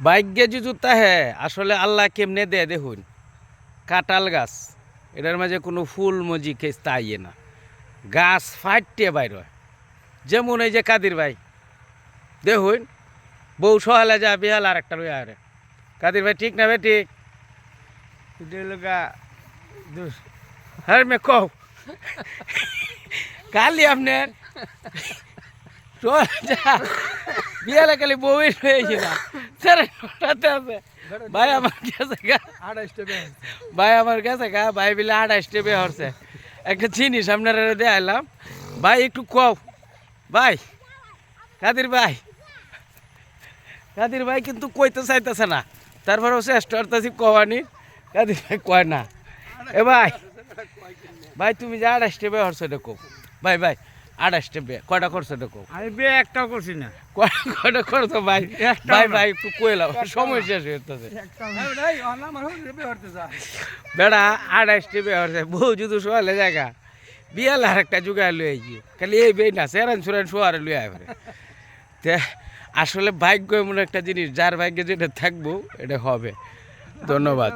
ভাগ্যে জুতা হে আসলে আল্লাহ কেমনে দে দেখুন। কাঁঠাল গাছ এটার মাঝে কোনো ফুল মজি খেস্তা আইয়ে না, গাছ ফাটতে বাইর হয়। যেমন এই যে কাদির ভাই দেখুন, বউ সহালে যা বিহাল আর একটা লইয়া আরে। কাদির ভাই ঠিক না ভাই? ঠিক হ্যাঁ মে কও কালি আপনার বিয়ালে খালি বউই হয়েছে না আছে। ভাই আমার গেছে গা 28 ভাই আমার গেছে গা ভাই বিলে 28 বে হরছে। একটা জিনিস আপনারা দেখাইলাম ভাই, একটু কও ভাই। কাদির ভাই, কাদির ভাই কিন্তু কইতে চাইতেছে না, তারপরেও চেষ্টা করতেছি কওয়ানি। কাদির ভাই কয় না। এ ভাই, ভাই তুমি যে 28 বে হরছো এটা কও ভাই। ভাই 28 বে কয়টা করছো এটা কও। আমি বে একটাও করছি না। কয়টা করছো ভাই? ভাই ভাই একটু কইলাম, সময় শেষ হয়ে যেতেছে। বেড়া 28 বে হরছে, বউ যদি শোয়ালে জায়গা বিয়াল আর একটা জুগায় লই গিয়ে খালি এই বেই না সেরান সুরান শোয়ারে লই আইবে। তে আসলে ভাগ্য এমন একটা জিনিস, যার ভাগ্যে যেটা থাকবো এটা হবে। ধন্যবাদ।